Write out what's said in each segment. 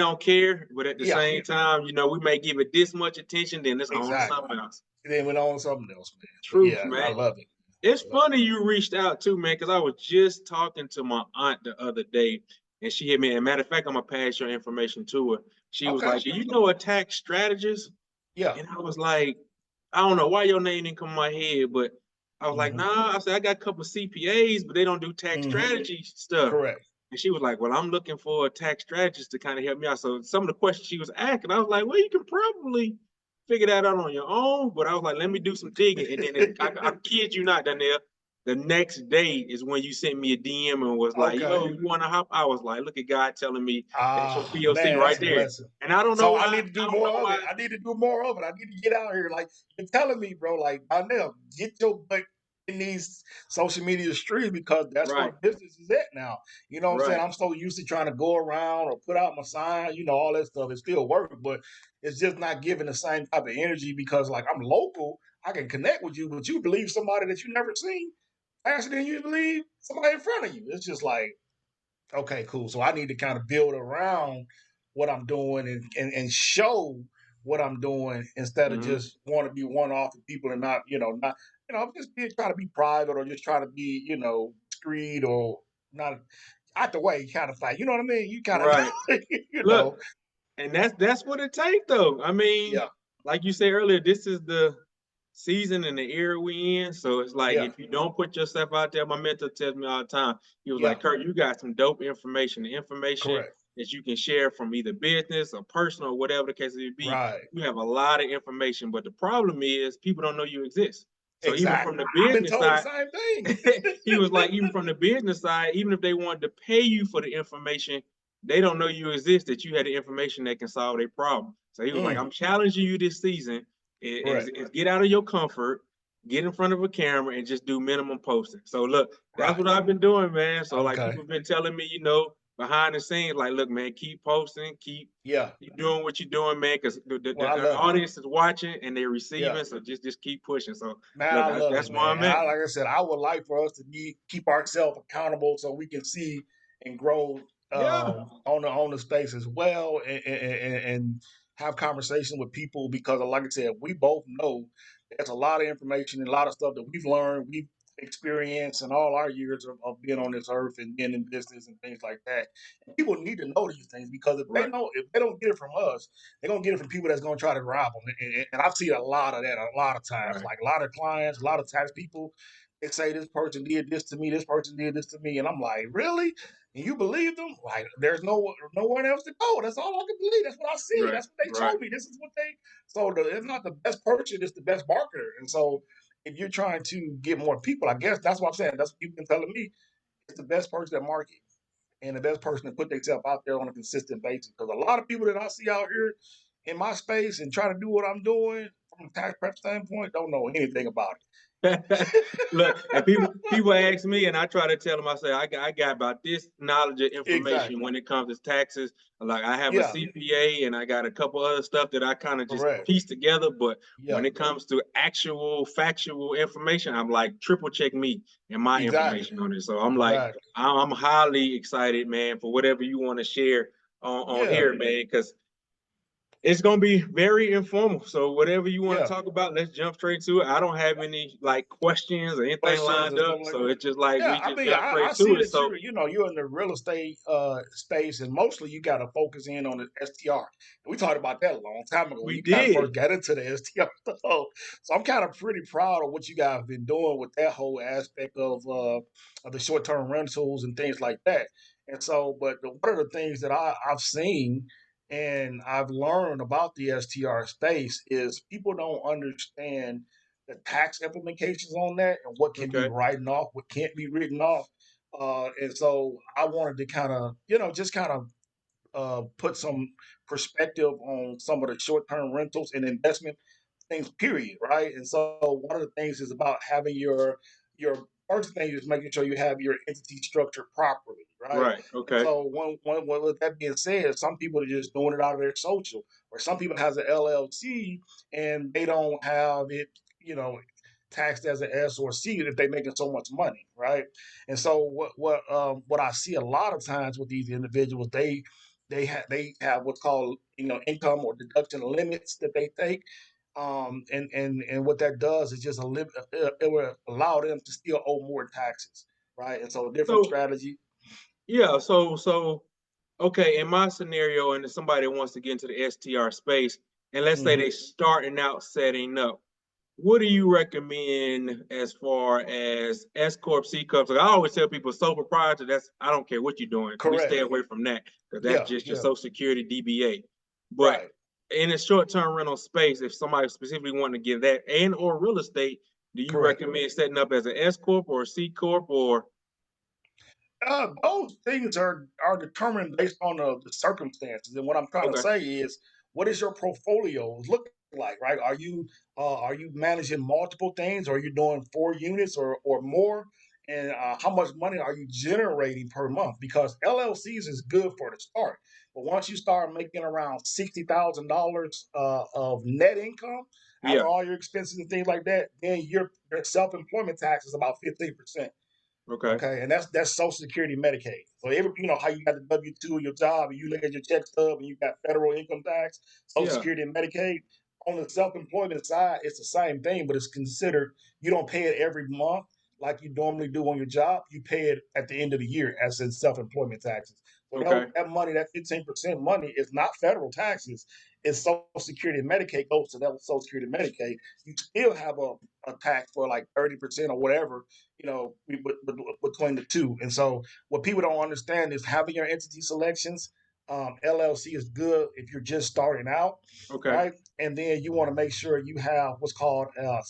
don't care, but at the Yeah, same time, we may give it this much attention, then it's on to exactly. something else. And then went on something else, man. But Truth, yeah, I man. love it. It's I love funny you reached out too, man, because I was just talking to my aunt the other day, and she hit me. And matter of fact, I'm gonna pass your information to her. She it. was Okay. like, "Do you know a tax strategist?" Yeah. And I was like, "I don't know why your name didn't come in my head, but I was like, Hmm. nah." I said, "I got a couple of CPAs, but they don't do tax Hmm. strategy stuff." Correct. And she was like, "Well, I'm looking for a tax strategist to kind of help me out." So some of the questions she was asking, I was like, "Well, you can probably figure that out on your own." But I was like, "Let me do some digging." And then I kid you not, Danielle, the next day is when you sent me a DM and was like, Okay. "Yo, you want to hop?" I was like, "Look at God telling me that's your Ah, POC man, right that's a there." blessing. And I don't know So I why. need to do I don't more know of it. why. I need to do more of it. I need to get out here. Like you're telling me, bro. Like Donnell, get your butt in these social media streets because that's where Right, business is at now. You know what I'm saying? right, I'm so used to trying to go around or put out my sign, all that stuff. It still works, but it's just not giving the same type of energy because like I'm local. I can connect with you, but you believe somebody that you never seen faster than you believe somebody in front of you. It's just like okay, cool. So I need to kind of build around what I'm doing and show what I'm doing instead of hmm just want to be one off of people and not, just trying to be private or just trying to be, discreet or not out the way kind of thing. You know what I mean? You kind right. of, Look, and that's what it takes, though. I mean, yeah, like you said earlier, this is the season and the era we in. So it's like yeah, if you don't put yourself out there, my mentor tells me all the time. He was yeah, like, "Kurt, you got some dope information. The information correct. that you can share from either business or personal or whatever the case may be. Right. You have a lot of information, but the problem is people don't know you exist. So even from Exactly. the I've been business told the side, same thing. he was like, even from the business side, even if they wanted to pay you for the information, they don't know you exist, that you had the information that can solve their problem. So he was like, Mm, I'm challenging you this season correct. is get out of your comfort, get in front of a camera and just do minimum posting. So look, that's Right. what I've been doing, man. So like Okay. people have been telling me, behind the scenes, like, look, man, keep posting, Yeah. keep doing what you're doing, man, because Well, I the love it. audience is watching and they're Yeah. receiving. So just keep pushing. So Man, look, I love that's it, where man. I'm And at. like I said, I would like for us to keep ourselves accountable so we can see and grow Yeah. on the space as well, and have conversation with people because, like I said, we both know there's a lot of information and a lot of stuff that we've learned, we've experienced in all our years of being on this earth and being in business and things like that. And people need to know these things because Right. if they don't get it from us, they're gonna get it from people that's gonna try to rob them. And I see a lot of that a lot of times. Right. Like a lot of clients, a lot of times people they say this person did this to me, this person did this to me, and I'm like, really? And you believe them? Like there's nowhere else to go. That's all I can believe. That's what I see. Right. That's what they Right. told me. This is what they. So it's not the best person. It's the best marketer. And so if you're trying to get more people, I guess that's what I'm saying. That's what you've been telling me. It's the best person at market and the best person to put themselves out there on a consistent basis. Because a lot of people that I see out here in my space and trying to do what I'm doing from a tax prep standpoint don't know anything about Look, and it. people ask me, and I try to tell them, I say, I got about this knowledge of information Exactly. when it comes to taxes. Like I have a Yeah. CPA and I got a couple other stuff that I kind of just Correct. piece together. But when Yeah. it comes to actual factual information, I'm like triple check me and my Exactly. information on it. So I'm like, Exactly. I'm highly excited, man, for whatever you want to share on Yeah. here, man, because it's gonna be very informal. So whatever you want to Yeah. talk about, let's jump straight to it. I don't have any like questions or anything Questions lined and stuff up, like so that. it's just like Yeah, we I just mean, jump I straight to see it. that So you're in the real estate space, and mostly you got to focus in on the STR. We talked about that a long time ago when we you kind of did. first got into the STR. So I'm kind of pretty proud of what you guys have been doing with that whole aspect of the short term rentals and things like that. And so, but one of the things that I've seen and I've learned about the STR space is people don't understand the tax implications on that and what can be Okay. written off, what can't be written off. And so I wanted to kind of, just kind of put some perspective on some of the short-term rentals and investment things, period, right? And so one of the things is about having your first thing is making sure you have your entity structured properly, right? Right. And Okay. so with that being said, some people are just doing it out of their social, or some people has an LLC and they don't have it, you know, taxed as an S or C if they're making so much money, right? And so what I see a lot of times with these individuals, they have what's called income or deduction limits that they take. And what that does is just it will allow them to still owe more taxes, right? And so different So strategy. yeah, so okay, in my scenario, and if somebody wants to get into the STR space, and let's say Hmm. they starting out setting up, what do you recommend as far as S corp, C corp? Like I always tell people, sole proprietor. That's I don't care what you're doing. We stay Correct. away from that because that's Yeah, just your yeah, Social Security DBA. But right. in a short-term rental space, if somebody specifically wanting to get that and or real estate, do you Correct. recommend setting up as an S corp or a C corp or Those things are determined based on the circumstances. And what I'm trying to okay? say is, what is your portfolio look like? Right? Are you managing multiple things? Or are you doing 4 units or more? And how much money are you generating per month? Because LLCs is good for the start, but once you start making around $60,000 of net income Yeah, after all your expenses and things like that, then your self employment tax is about 15%. okay, Okay, and that's Social Security, Medicaid. So how you got the W-2 of your job, and you look at your check stub, and you got federal income tax, Social yeah, Security, and Medicaid. On the self-employment side, it's the same thing, but it's considered you don't pay it every month like you normally do on your job. You pay it at the end of the year as in self-employment taxes. So okay, that money, that 15% money, is not federal taxes. It's Social Security and Medicaid goes to that Social Security and Medicaid. You still have a tax for like 30% or whatever, between the two. And so what people don't understand is having your entity selections. LLC is good if you're just starting out, okay, right? And then you want to make sure you have what's called, a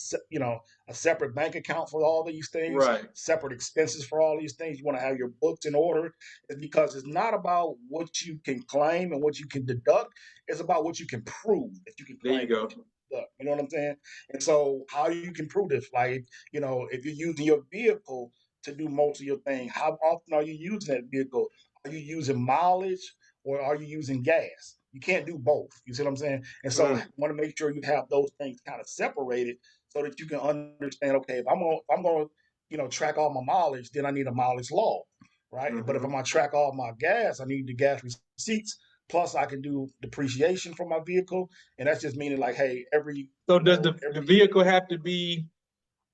separate bank account for all these things, right. separate expenses for all these things. You want to have your books in order, because it's not about what you can claim and what you can deduct. It's about what you can prove that you can There you claim and what go. you can deduct. You know what I'm saying? And so how you can prove this, like, if you're using your vehicle to do most of your thing, how often are you using that vehicle? Are you using mileage or are you using gas? You can't do both. You see what I'm saying? And so Mm, I want to make sure you have those things kind of separated so that you can understand, okay, if I'm gonna, track all my mileage, then I need a mileage log, right? But if hmm. I'm gonna track all my gas, I need the gas receipts. Plus, I can do depreciation for my vehicle, and that's just meaning like, hey, So does the every vehicle have to be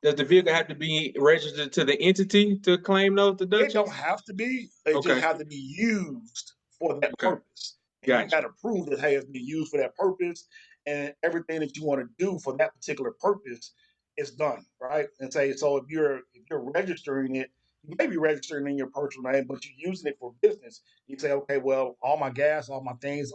does the vehicle have to be registered to the entity to claim those It don't deductions? have to be. It just Okay, have to be used for that okay, purpose. And you got gotcha. to prove that, hey, it's being used for that purpose, and everything that you want to do for that particular purpose is done, right? And say, so if you're registering it, you may be registering in your personal name, but you're using it for business. You say, okay, well, all my gas, all my things,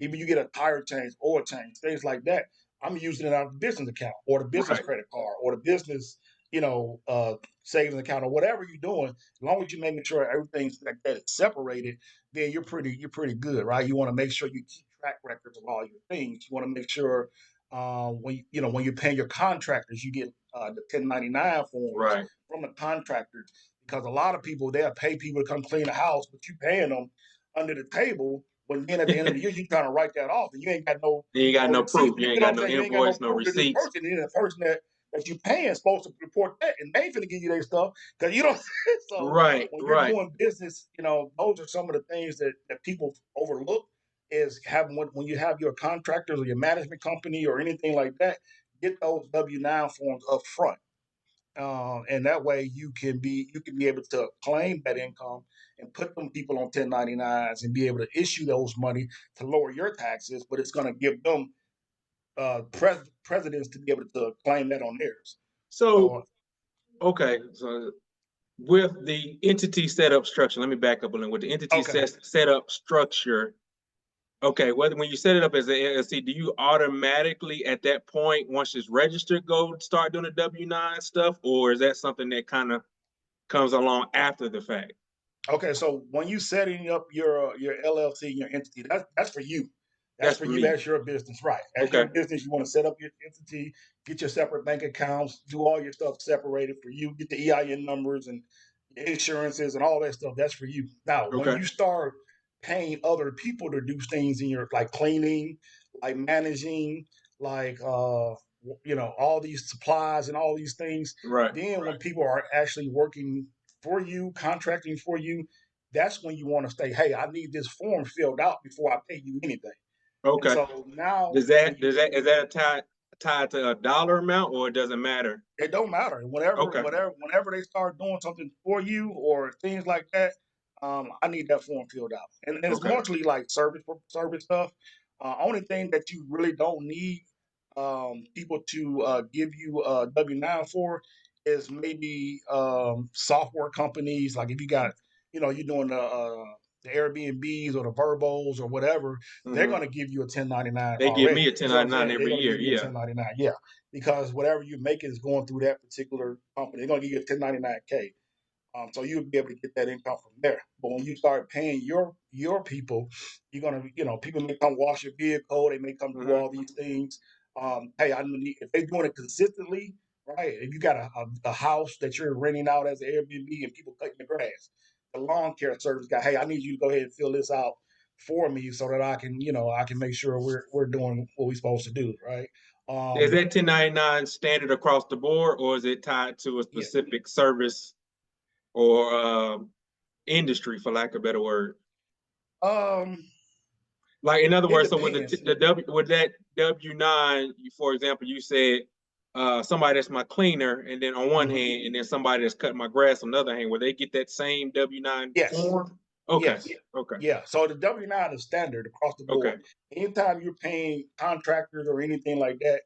even you get a tire change, oil change, things like that. I'm using it out of the business account or the business Right. credit card or the business, you know, uh, savings account or whatever you're doing. As long as you're making sure everything's like that is separated, then you're pretty good, right? You want to make sure you keep track records of all your things. You want to make sure, when you're paying your contractors, you get the 1099 forms Right. from the contractors, because a lot of people, they'll pay people to come clean the house, but you paying them under the table. When then at the end of the year, you trying to write that off, and you ain't got no You ain't got no no receipt. proof. You You ain't know what got I'm no saying? You ain't got no invoice, no proof to this receipts. person. And then the person that you paying is supposed to report that, and they ain't finna give you their stuff because you don't. So Right, when you're right. doing business, those are some of the things that people overlook, is having when you have your contractors or your management company or anything like that, get those W-9 forms up front. And that way you can be able to claim that income and put them people on 1099s and be able to issue those money to lower your taxes, but it's going to give them presidents to be able to claim that on theirs. So, So okay. So with the entity setup structure, let me back up a little. With the entity okay. setup structure, okay, whether when you set it up as an LLC, do you automatically at that point, once it's registered, go start doing the W-9 stuff, or is that something that kind of comes along after the fact? Okay, so when you setting up your LLC, your entity, that's for you. That's That's for for you me. as your business, right? As your Okay, business, you want to set up your entity, get your separate bank accounts, do all your stuff separated for you, get the EIN numbers and insurances and all that stuff. That's for you. Now, when okay, you start paying other people to do things in your, like cleaning, like managing, like all these supplies and all these things, right. then when people are actually working for you, contracting for you, that's when you want to say, hey, I need this form filled out before I pay you anything. And Okay. so now Is when you that tied to a dollar amount, or it doesn't matter? it don't matter. Whenever, Okay. whenever they start doing something for you or things like that, I need that form filled out. And it's Okay. mostly like service stuff. Only thing that you really don't need people to give you a W-9 for is maybe software companies. Like if you got, you're doing the Airbnbs or the Verbos or whatever, they're Hmm. going to give you a 1099 They give me already. a You see what I'm 1099 saying? They're every going to year. give you a Yeah. 1099. Yeah, because whatever you're making is going through that particular company. They're going to give you a 1099K. So you'll be able to get that income from there. But when you start paying your people, you're gonna, people may come wash your vehicle, they may come do Hmm. all these things. Hey, I need if they're doing it consistently, right? If you got a house that you're renting out as an Airbnb and people cutting the grass, the lawn care service guy, hey, I need you to go ahead and fill this out for me so that I can, I can make sure we're doing what we're supposed to do, right? Is Um, that 1099 standard across the board, or is it tied to a yeah. specific service or industry, for lack of a better word? Um, Like in other it words, so with depends. the W with that W-9, for example, you said somebody that's my cleaner, and then on one Mhm. hand, and then somebody that's cutting my grass on the other hand, will they get that same W-9 Yes. form? Okay, Yes. okay, Yeah. So the W-9 is standard across the okay. board. Anytime you're paying contractors or anything like that,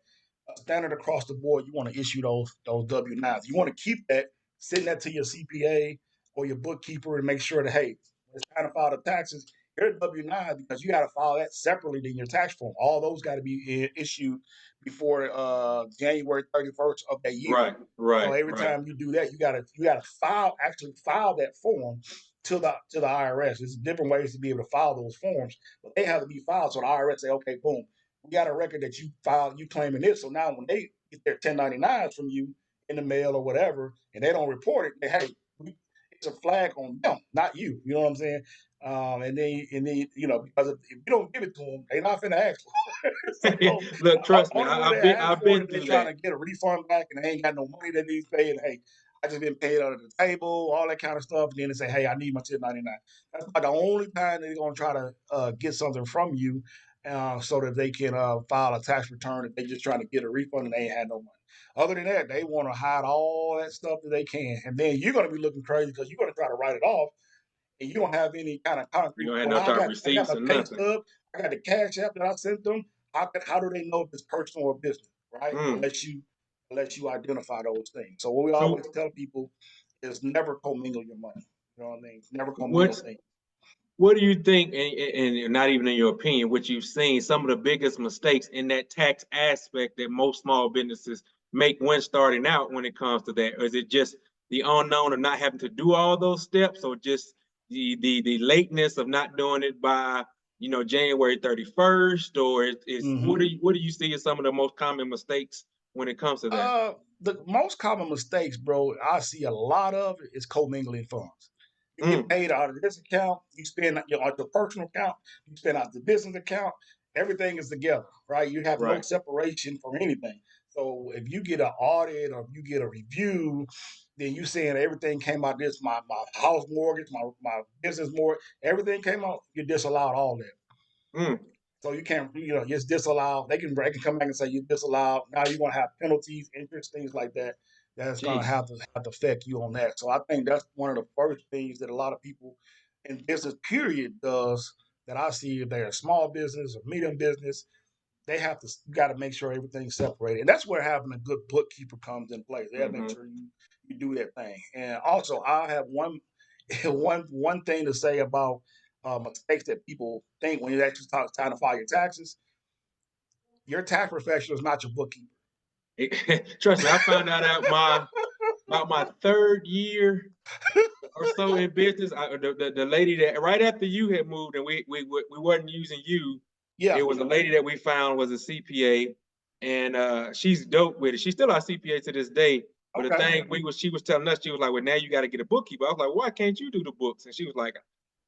standard across the board, you want to issue those W-9s. You want to keep that, send that to your CPA or your bookkeeper and make sure that, hey, it's time to file the taxes. Here's W-9 because you got to file that separately than your tax form. All those got to be issued before January 31st of that year. Right, So right, every right. time you do that, you gotta file that form to the IRS. There's different ways to be able to file those forms, but they have to be filed. So the IRS say, okay, boom, we got a record that you filed, you claiming this. So now when they get their 1099s from you in the mail or whatever, and they don't report it, they, hey, it's a flag on them, not you. You know what I'm saying? And then because if you don't give it to them, they're not finna ask for it. So Look, trust me, only way they ask I've for it been if they're through trying that. to get a refund back and they ain't got no money that needs paid. Hey, I just been paid under the table, all that kind of stuff. And then they say, hey, I need my 1099. That's about the only time they're gonna try to get something from you, so that they can file a tax return if they just trying to get a refund and they ain't had no money. Other than that, they want to hide all that stuff that they can, and then you're gonna be looking crazy because you're gonna try to write it off and you don't have any kind of You concrete. don't have Well, no I type of got I got receipts my or pay nothing. stub, I got the cash app that I sent them. How do they know if it's personal or business, right? Mm. Unless you identify those things. So what we So always tell people is never commingle your money. You know what I mean? Never commingle what's things. what do you think, and not even in your opinion, what you've seen, some of the biggest mistakes in that tax aspect that most small businesses make when starting out when it comes to that? Or is it just the unknown of not having to do all those steps, or just the lateness of not doing it by January 31st? Or is Hmm. what do you see as some of the most common mistakes when it comes to that? Uh, the most common mistakes, bro, I see a lot of it is commingling funds. You get Mm, paid out of this account, you spend out your personal account, you spend out the business account. Everything is together, right? You have no right. separation for anything. So if you get an audit or if you get a review, then you saying everything came out this my house mortgage, my business mortgage, everything came out. You disallowed all that. Mm, So you can't, just disallow. They can come back and say you disallowed. Now you're gonna have penalties, interest, things like that. That's gonna geez. have to affect you on that. So I think that's one of the first things that a lot of people in business period does that I see if they're a small business or medium business, they have to got to make sure everything's separated. And that's where having a good bookkeeper comes in place. They have to make Hmm. sure you do that thing. And also I have one one thing to say about mistakes that people think when you actually time to file your taxes. Your tax professional is not your bookkeeper. Trust me, I found out at about my third year or so in business. The lady that right after you had moved and we weren't using you, Yeah. it was a lady that we found was a CPA, and she's dope with it. She's still our CPA to this day. But the Okay. thing she was telling us, she was like, "Well, now you got to get a bookkeeper." I was like, "Why can't you do the books?" And she was like,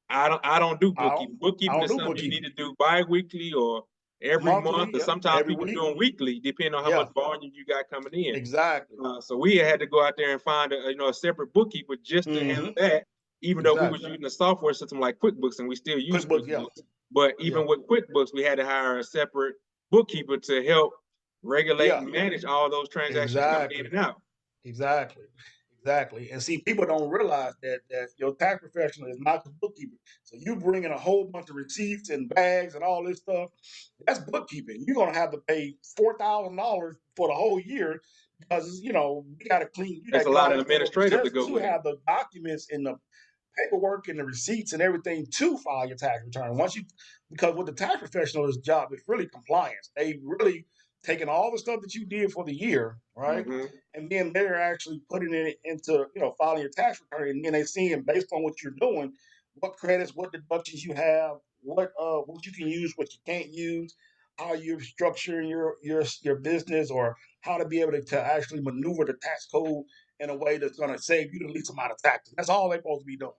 I don't do I don't bookkeeping. I Bookkeeping don't is do something you bookkeeping. need to do bi-weekly or every Monthly, month, or yeah. sometimes Every people week. doing weekly, depending on how Yeah. much volume you got coming in. Exactly. So we had to go out there and find a separate bookkeeper just to handle Hmm. that. even though we was Exactly. using a software system like QuickBooks and we still use QuickBooks, yeah, QuickBooks, but yeah, even with QuickBooks, we had to hire a separate bookkeeper to help regulate yeah, and manage all those transactions coming in exactly. and out. Exactly. Exactly. And see, people don't realize that your tax professional is not the bookkeeper. So you bring in a whole bunch of receipts and bags and all this stuff. That's bookkeeping. You're gonna have to pay $4,000 for the whole year because you got to clean, you got There's to a get lot all of this stuff up administrative to just go to with it. have the documents and the paperwork and the receipts and everything to file your tax return. Because what the tax professional's job is really compliance. They really taking all the stuff that you did for the year, right? Hmm. And then they're actually putting it into, filing your tax return. And then they seeing based on what you're doing, what credits, what deductions you have, what you can use, what you can't use, how you're structuring your business, or how to be able to actually maneuver the tax code in a way that's going to save you the least amount of taxes. That's all they're supposed to be doing.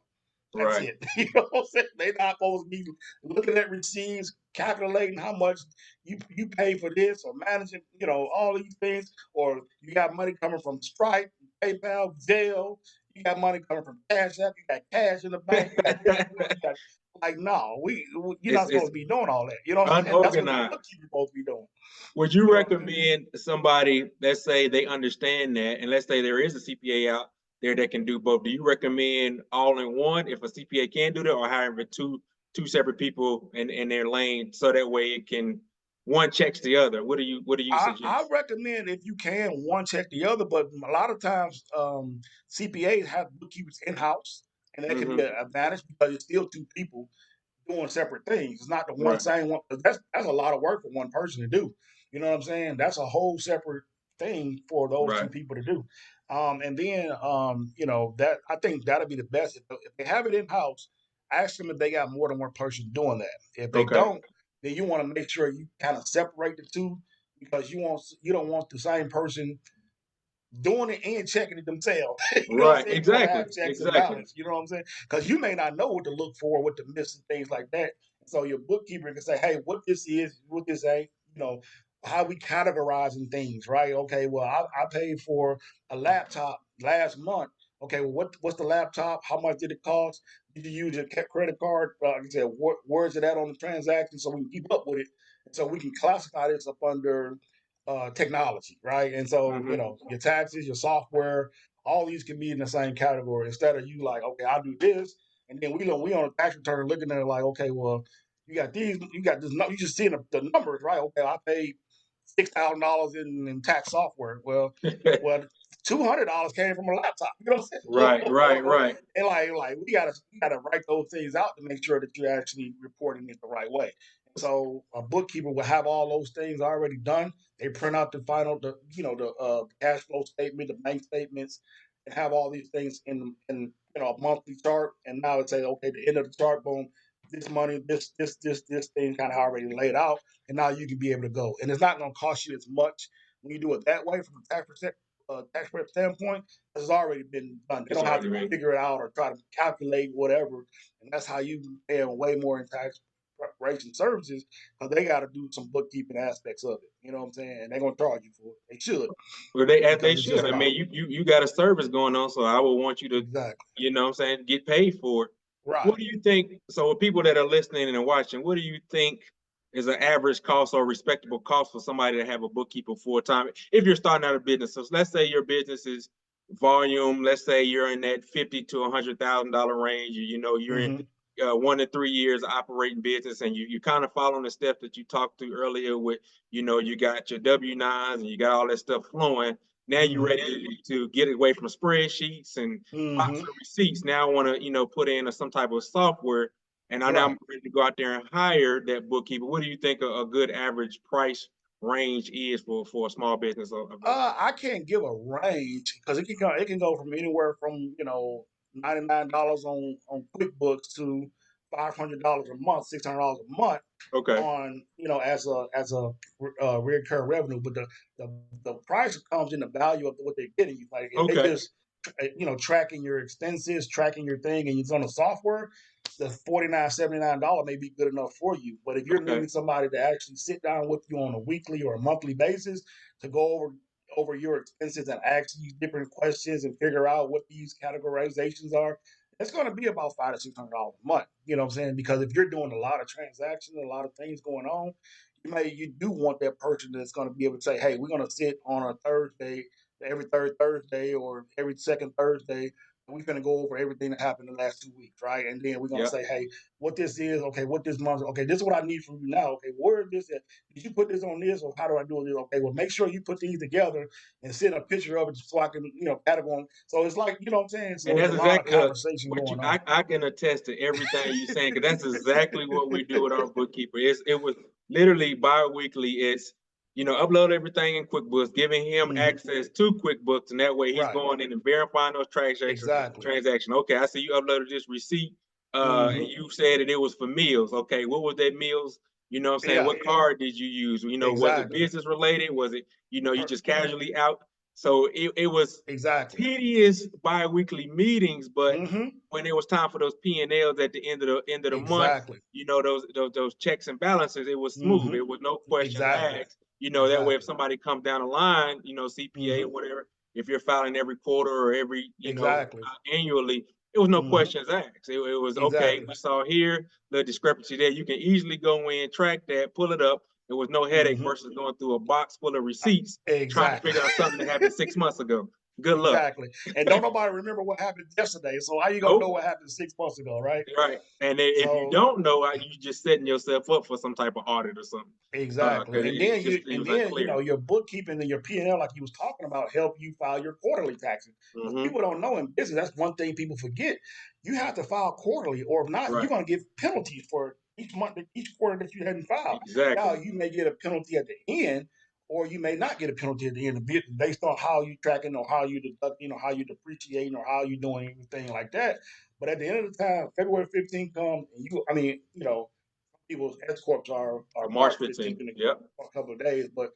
That's Right. it. You know what I'm saying? They're not supposed to be looking at receipts, calculating how much you pay for this, or managing, all these things, or you got money coming from Stripe, PayPal, Zelle, you got money coming from Cash App, you got cash in the bank, you got this, you got like no, you're not supposed It's to be doing all that. You know what I'm saying? That's what the unorganized. bookkeeper's supposed to be doing. Would you You know what I'm saying? recommend somebody, let's say they understand that, and let's say there is a CPA out there that can do both? Do you recommend all in one if a CPA can do that, or hiring two separate people in their lane so that way it can one checks the other? What do you I suggest? recommend if you can one check the other, but a lot of times CPAs have bookkeepers in house, and that can be an Hmm. advantage because it's still two people doing separate things. It's not the one Right. same one. That's a lot of work for one person to do. You know what I'm saying? That's a whole separate thing for those two Right. people to do. And then that I think that'll be the best if they have it in house. Ask them if they got more than one person doing that. If they Okay. don't, then you want to make sure you kind of separate the two because you don't want the same person doing it and checking it themselves. You know what I'm Right. saying? You want to Exactly. have checks and Exactly. balance. You know what I'm saying? Because you may not know what to look for, what to miss, and things like that. So your bookkeeper can say, "Hey, what this is, what this ain't." How we categorizing things, right? Okay, well, I paid for a laptop last month. Okay, well, what's the laptop? How much did it cost? Did you use your credit card? Like I said, where's it at on the transaction so we can keep up with it, and so we can classify this up under technology, right? And so, Hmm. your taxes, your software, all these can be in the same category instead of you like, okay, I'll do this. And then we on a tax return looking at it like, okay, well, you got these, you got this, you just seeing the numbers, right? Okay, I paid $6,000 in tax software. Well, $200 came from a laptop. You know what I'm saying? Right. Right. Right. And like we gotta write those things out to make sure that you're actually reporting it the right way. So a bookkeeper will have all those things already done. They print out the cash flow statement, the bank statements, and have all these things in a monthly chart. And now it's say, okay, the end of the chart, boom, this money, this thing kind of already laid out, and now you can be able to go. And it's not going to cost you as much when you do it that way from a tax rep standpoint. It's already been done. They It's don't have already to ready. figure it out or try to calculate whatever, and that's how you pay them way more in tax preparation services because they got to do some bookkeeping aspects of it. You know what I'm saying? And they're going to charge you for it. They should Well, they as they because it's just should. I not mean, you got a service going on, so I would want you to, exactly what I'm saying, get paid for it. What right. do you think? So, with people that are listening and watching, what do you think is an average cost or respectable cost for somebody to have a bookkeeper full time? If you're starting out a business, so let's say your business is volume. Let's say you're in that $50,000 to $100,000 range. You're in Hmm. 1 to 3 years of operating business, and you kind of following the steps that you talked to earlier with, you got your W-9s and you got all that stuff flowing. Now you're Hmm. ready to get away from spreadsheets and box Hmm. of receipts. Now I want to, put in some type of software, and I now I'm Right. ready to go out there and hire that bookkeeper. What do you think a good average price range is for a small business of that? I can't give a range because it can go from anywhere from $99 on QuickBooks to $500 a month, $600 a month Okay. on as a recurring revenue. But the price comes in the value of what they're getting you. Like if they Okay. just tracking your expenses, tracking your thing, and it's on the software, the $49, $79 may be good enough for you. But if you're Okay. needing somebody to actually sit down with you on a weekly or a monthly basis to go over your expenses and ask you different questions and figure out what these categorizations are, it's going to be about $500 to $600 a month. You know what I'm saying? Because if you're doing a lot of transactions, a lot of things going on, you do want that person that's going to be able to say, hey, we're going to sit on a Thursday, every third Thursday or every second Thursday. We're going to go over everything that happened in the last 2 weeks, right? And then we're going to Yep. say, hey, what this is, okay, what this month, okay, this is what I need from you now. Okay, where is this at? Did you put this on this, or how do I do this? Okay, well, make sure you put these together and send a picture of it so I can, category. So it's like, you know what I'm saying? And So it's that's a lot of exactly conversation what you. going on. I can attest to everything you're saying because that's exactly what we do with our bookkeeper. It was literally bi-weekly. It's upload everything in QuickBooks, giving him Mm-hmm. access to QuickBooks, and that way he's Right. going in and verifying those Exactly. transaction. Okay, I see you uploaded this receipt, Mm-hmm. and you said that it was for meals. Okay, what was that meals? You know what I'm saying? Yeah. What card did you use? Was it Exactly. business related? Was it, you just casually out? So it was Exactly. tedious bi-weekly meetings, but Mm-hmm. when it was time for those P&Ls at the end of the month, Exactly. those checks and balances, it was smooth. Mm-hmm. It was no questions Exactly. asked. That way if Exactly. somebody comes down the line, CPA Mm-hmm. or whatever, if you're filing every quarter or every, Exactly. annually, it was no Mm-hmm. questions asked. It was okay. Exactly. We saw here the discrepancy there. You can easily go in, track that, pull it up. There was no headache Mm-hmm. versus going through a box full of receipts trying to Exactly. figure out something that happened 6 months ago. Good luck. Exactly. And don't nobody remember what happened yesterday. So how you gonna know Nope. what happened 6 months ago, right? Right. And if you So don't know, you just setting yourself up for some type of audit or something. exactly. Because And it then just seems unclear. your bookkeeping and your P&L, like you was talking about, help you file your quarterly taxes. Because Mm-hmm. people don't know in business, that's one thing people forget. You have to file quarterly, or if not, you're Right. going to get penalties for each month, each quarter that you hadn't filed. Now, Exactly. you may get a penalty at the end, or you may not get a penalty at the end, based on how you tracking or how you deduct, how you depreciating or how you doing anything like that. But at the end of the time, February 15th comes, and people's S corps are March March 15th 15th. in Yep. a couple of days, but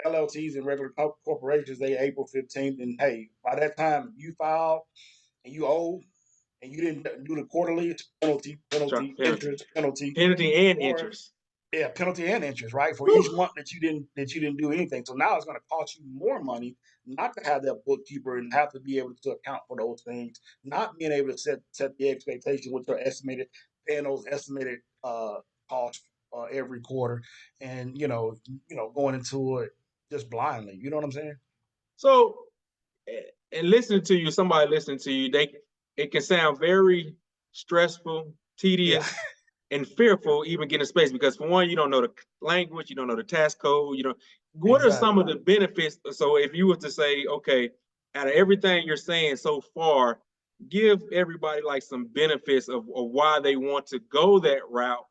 LLCs and regular corporations they April 15th. And hey, by that time you file and you owe and you didn't do the quarterly, it's penalty, Penalty. interest, penalty, Penalty and or interest. yeah, penalty and interest, right? For each Whew. month that you didn't do anything. So now it's going to cost you more money not to have that bookkeeper and have to be able to account for those things, not being able to set the expectation with your estimated paying those estimated costs every quarter, and going into it just blindly. You know what I'm saying? So, and listening to you, somebody listening to you, it can sound very stressful, Yeah, tedious, and fearful even getting space because for one, you don't know the language, you don't know the task code, what are some exactly. of the benefits? So if you were to say, okay, out of everything you're saying so far, give everybody like some benefits of why they want to go that route,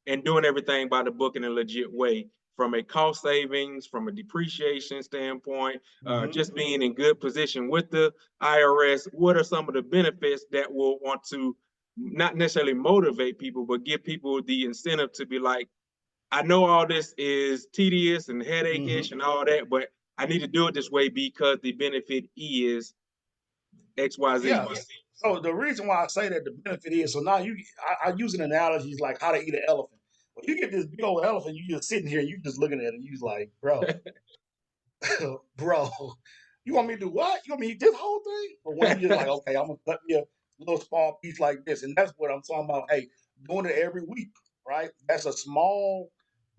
and doing everything by the book in a legit way from a cost savings, from a depreciation standpoint, Mm-hmm. just being in good position with the IRS. What are some of the benefits that will want to not necessarily motivate people, but give people the incentive to be like, I know all this is tedious and Mm-hmm. headache-ish and all that, but I need to do it this way because the benefit is XYZ. Yeah. So the reason why I say that the benefit is, so now I use an analogy like how to eat an elephant. When you get this big old elephant, you just sitting here, you just looking at it, and you like, bro, bro, you want me to do what? You want me to eat this whole thing? But when you just like, okay, I'm gonna cut me a little small piece like this, and that's what I'm talking about. Hey, doing it every week, right? That's a small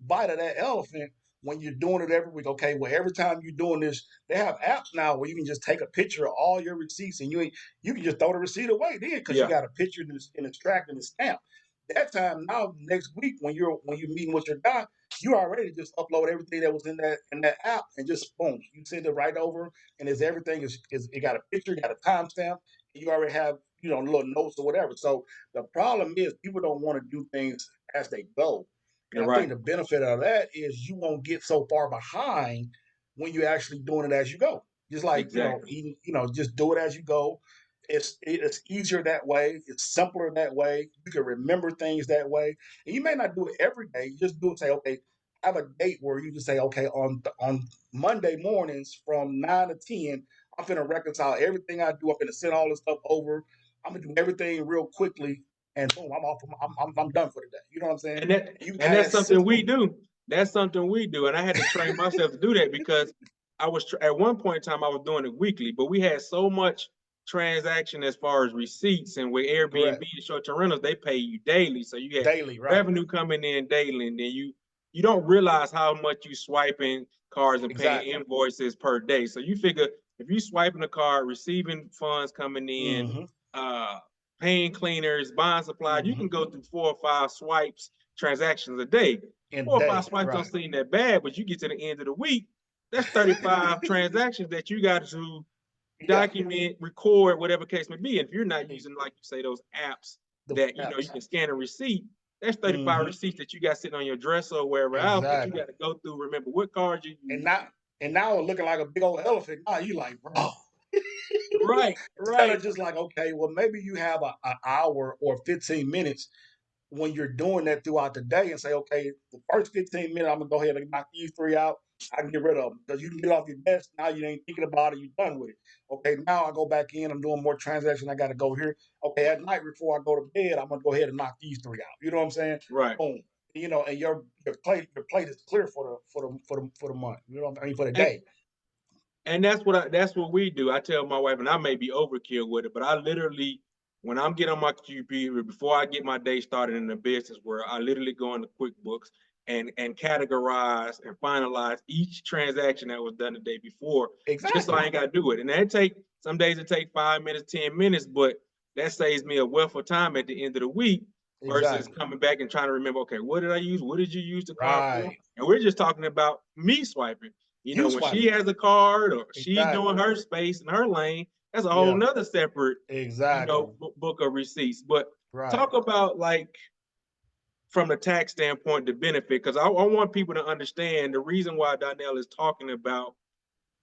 bite of that elephant when you're doing it every week. Okay, well, every time you're doing this, they have apps now where you can just take a picture of all your receipts, and you can just throw the receipt away then because you Yeah, got a picture and it's tracked and it's stamped. That time now, next week when you're meeting with your guy, you already just upload everything that was in that app and just boom, you send it right over, and it's everything is it got a picture, got a timestamp, and you already have little notes or whatever. So the problem is people don't want to do things as they go, and you're I think right. the benefit of that is you won't get so far behind when you're actually doing it as you go. Just like Exactly. eating, just do it as you go. It's easier that way. It's simpler that way. You can remember things that way. And you may not do it every day. You just do it. Say, okay, have a date where you can say, okay, on Monday mornings from 9 to 10, I'm gonna reconcile everything I do. I'm gonna send all this stuff over. I'm gonna do everything real quickly, and boom, I'm off. I'm done for the day. You know what I'm saying? And that And you and have that's that something we system. do. That's something we do. And I had to train myself to do that because I was at one point in time I was doing it weekly, but we had so much transaction as far as receipts, and with Airbnb Correct. and short-term rentals, they pay you daily. So you get Daily, right? revenue coming in daily, and then you don't realize how much you swiping cards and paying Exactly. invoices per day. So you figure if you swiping a card, receiving funds coming in, Mm-hmm. uh, paying cleaners, buying supplies, you Mm-hmm. can go through 4 or 5 swipes transactions a day. In a 4 or 5 day, swipes don't right? seem that bad, but you get to the end of the week, that's 35 transactions that you got to Yeah. document, record, whatever case may be. And if you're not using, like you say, those apps The that you apps. can scan a receipt, that's 35 Mm-hmm. receipts that you got sitting on your dresser or wherever else that you Exactly. got to go through. Remember what cards you And use. now, looking like a big old elephant. Now you like, bro. Right, Instead right, of just like, okay, well, maybe you have an hour or 15 minutes when you're doing that throughout the day and say, okay, the first 15 minutes, I'm gonna go ahead and knock these 3 out. I can get rid of them because you can get off your desk. Now you ain't thinking about it. You're done with it. Okay, now I go back in. I'm doing more transactions. I got to go here. Okay, at night before I go to bed, I'm gonna go ahead and knock these 3 out. You know what I'm saying? right. Boom. And your plate is clear for the month. You know what I mean, for the And day. and that's what we do. I tell my wife, and I may be overkill with it, but I literally, when I'm getting on my computer before I get my day started in the business world, I literally go into QuickBooks and categorize and finalize each transaction that was done the day before, just so I Exactly. ain't got to do it. And that take some days it take 5 minutes, 10 minutes, but that saves me a wealth of time at the end of the week versus Exactly. coming back and trying to remember, okay, what did I use? What did you use the card for? Right. And we're just talking about me swiping. You When she swiping. has a card or she's doing Exactly. her space in her lane, that's a whole Yeah. nother separate, Exactly. book of receipts. But Right. talk about, like, from the tax standpoint, the benefit, because I want people to understand the reason why Donnell is talking about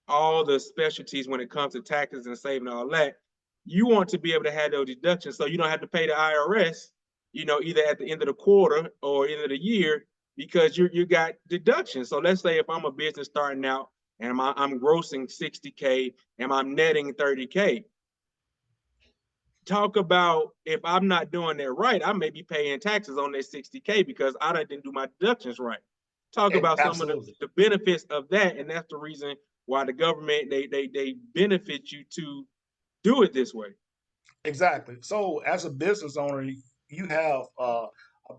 all the specialties when it comes to taxes and saving all that. You want to be able to have those deductions so you don't have to pay the IRS, either at the end of the quarter or end of the year, because you got deductions. So let's say if I'm a business starting out and I'm grossing 60K and I'm netting 30K. Talk about, if I'm not doing that right, I may be paying taxes on that 60K because I didn't do my deductions right. Talk about some of Absolutely. the benefits of that, and that's the reason why the government they benefit you to do it this way. Exactly. So as a business owner, you have a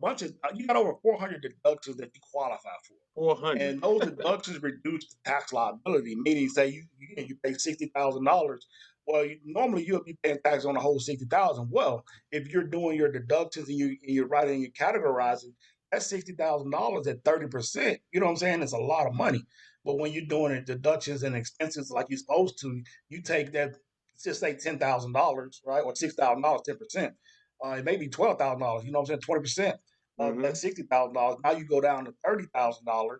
bunch of you got over 400 deductions that you qualify for. 400. And those deductions reduce the tax liability, meaning say you pay $60,000. Well, normally you'll be paying tax on the whole 60,000. Well, if you're doing your deductions and you're writing and you're categorizing, that's $60,000 at 30%. You know what I'm saying? It's a lot of money. But when you're doing it deductions and expenses like you're supposed to, you take that, just say $10,000, right, or $6,000, 10%. It may be $12,000. You know what I'm saying? 20% of that Mm-hmm. $60,000. Now you go down to $30,000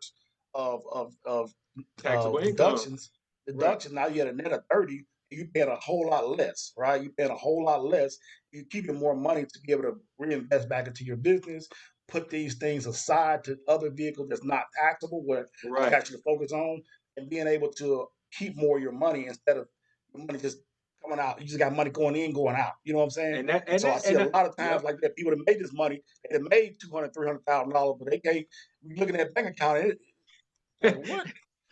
of Taxable income. deductions. Right. Now you had a net of 30. You paying a whole lot less, right? You paying a whole lot less. You're keeping more money to be able to reinvest back into your business. Put these things aside to other vehicles that's not taxable, where I Right. got you to focus on, and being able to keep more of your money instead of your money just coming out. You just got money going in, going out. You know what I'm saying? And that And and so I that see and a that, lot of times yep. like that, people that made this money, they have made $200,000, $300,000, but they can't. We looking at bank account, and like what?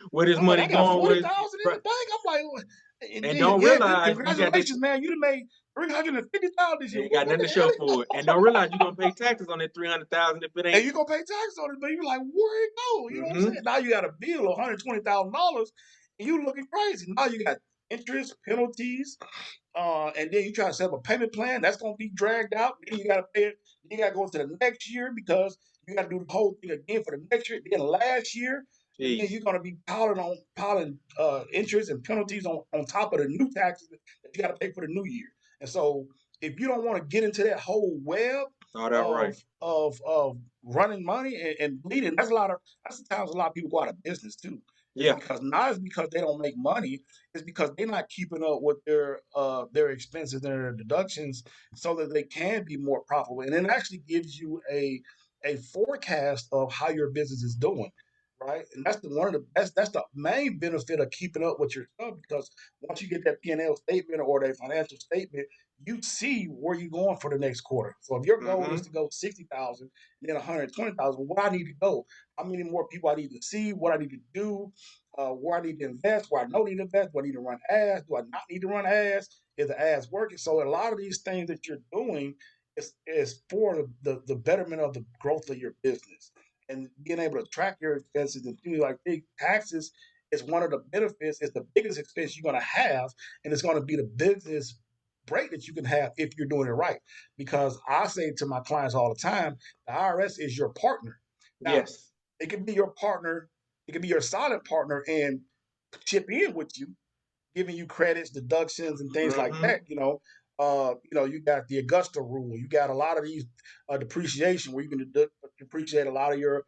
Where this I'm like, money I got going forty with, thousand in right. the bank. I'm like, what? And And then don't yeah, realize you got this. congratulations, man. You done made 350,000 this year. Ain't got What nothing the to hell? show for it. And don't realize you're gonna pay taxes on that 300,000 if it And ain't. you gonna pay tax on it, but you're like, where it go? You know what I'm Mm-hmm. saying? Now you got a bill of $120,000, and you looking crazy. Now you got interest, penalties, and then you try to set up a payment plan. That's gonna be dragged out. Then you gotta pay it. Then you gotta go into the next year because you gotta do the whole thing again for the next year. Then last year, and then Jeez. you're gonna be piling interest and penalties on top of the new taxes that you gotta pay for the new year. And so if you don't want to get into that whole web Thought out right. of running money and bleeding, that's the times a lot of people go out of business too. It's Yeah. because not because they don't make money, it's because they're not keeping up with their expenses and their deductions so that they can be more profitable. And it actually gives you a forecast of how your business is doing, right? And that's the main benefit of keeping up with your stuff, because once you get that P&L statement or that financial statement, you see where you're going for the next quarter. So if your goal is Mm-hmm. to go 60,000 and then 120,000, where I need to go, how many more people I need to see, what I need to do, where I need to invest, where I know I need to invest, do I need to run ads, do I not need to run ads, is the ads working? So a lot of these things that you're doing is for the betterment of the growth of your business, and being able to track your expenses and things like big taxes is one of the benefits. It's the biggest expense you're going to have, and it's going to be the business break that you can have if you're doing it right. Because I say to my clients all the time, the IRS is your partner. Now, Yes. it can be your partner, it can be your silent partner and chip in with you, giving you credits, deductions, and things like Mm-hmm. that. You got the Augusta rule. You got a lot of these depreciation where you can depreciate a lot of your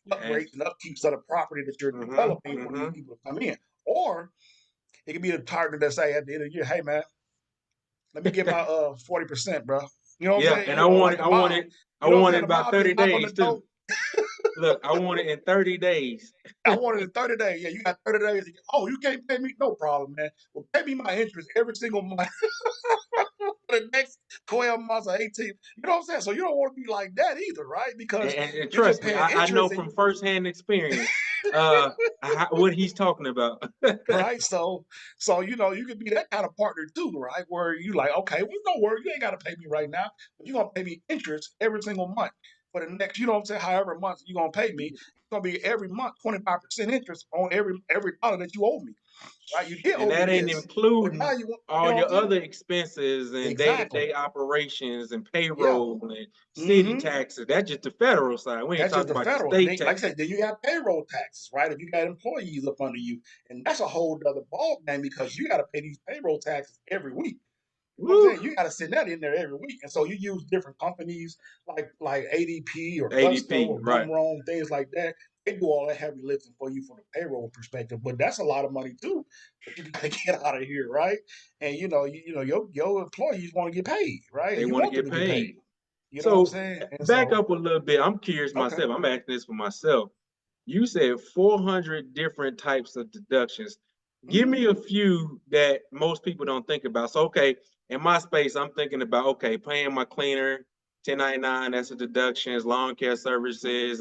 Yes. upgrades and upkeeps of the property that you're Mm-hmm. developing for these Mm-hmm. people to come in. Or it could be the partner that say at the end of the year, hey man, let me get my 40%, bro. You know what I'm Yeah, saying? and Like the mom. I You know what I'm want saying? it The about mom just 30 knock on the days door. too. Look, I want it in 30 days. I wanted in 30 days. Yeah, you got 30 days. Oh, you can't pay me? No problem, man. Well, pay me my interest every single month for the next 12 months or 18. You know what I'm saying? So you don't want to be like that either, right? And, Because and you're just trust me, paying I know interest and from firsthand experience uh what he's talking about. right? So you could be that kind of partner too, right? Where you like, okay, well, don't worry, you ain't gotta pay me right now, but you're gonna pay me interest every single month for the next, you know what I'm saying, however months you're gonna pay me. It's gonna be every month 25% interest on every dollar that you owe me. Right? You did And owe me that ain't this, but now including you want, you all know what your I'm saying? other expenses and Exactly. day-to-day operations and Yeah. payroll and city Mm-hmm. taxes. That's just the federal side. We ain't That's just talking the about the federal. And state then, like I tax. said, then you got payroll taxes, right? If you got employees up under you, and that's a whole other ball game, because you got to pay these payroll taxes every week. You know what I'm Woo! saying? You got to send that in there every week. And so you use different companies like ADP or Gusto ADP, or right. Gumroad, things like that. They do all that heavy lifting for you from the payroll perspective. But that's a lot of money too that you got to get out of here, right? And your employees want to get paid, right? They And you want to want them get to get paid. paid. You know what I'm So saying? And back so, up a little bit. I'm curious okay. myself. I'm asking this for myself. You said 400 different types of deductions. Give me Mm-hmm. a few that most people don't think about. So, okay, in my space, I'm thinking about, okay, paying my cleaner, 1099, that's a deduction, lawn care services,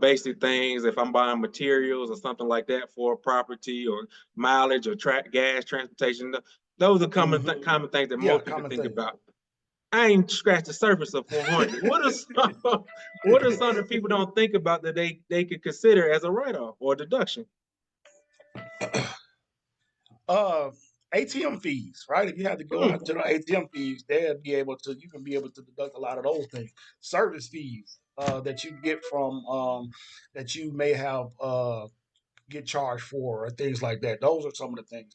basic things. If I'm buying materials or something like that for a property or mileage or gas, transportation, those are Mm-hmm. common things that Yeah, most people common think thing. about. I ain't scratched the surface of 400. What are some that people don't think about that they could consider as a write-off or a deduction? uh ATM fees, right? If you have to go Mm, into the ATM fees, you can be able to deduct a lot of those things. Service fees that you get from that you may have get charged for or things like that. Those are some of the things.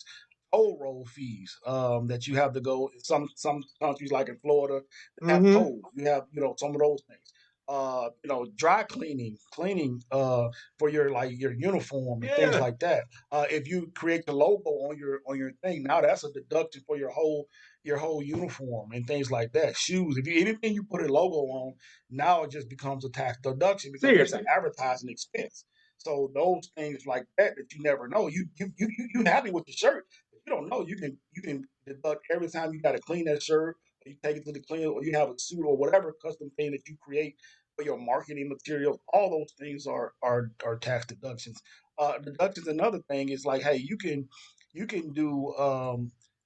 Toll roll fees that you have to go. Some countries like in Florida have mm-hmm. tolls. You have some of those things. Dry cleaning for your uniform and things Yeah, like that. If you create the logo on your thing, now that's a deduction for your whole uniform and things like that. Shoes, if you anything you put a logo on, now it just becomes a tax deduction because that's an seriously. advertising expense. So those things like that you never know. You happy with the shirt, but you don't know you can deduct every time you got to clean that shirt, or you take it to the cleaner, or you have a suit or whatever custom thing that you create for your marketing materials. All those things are tax deductions. Deductions. Another thing is like, hey, you can do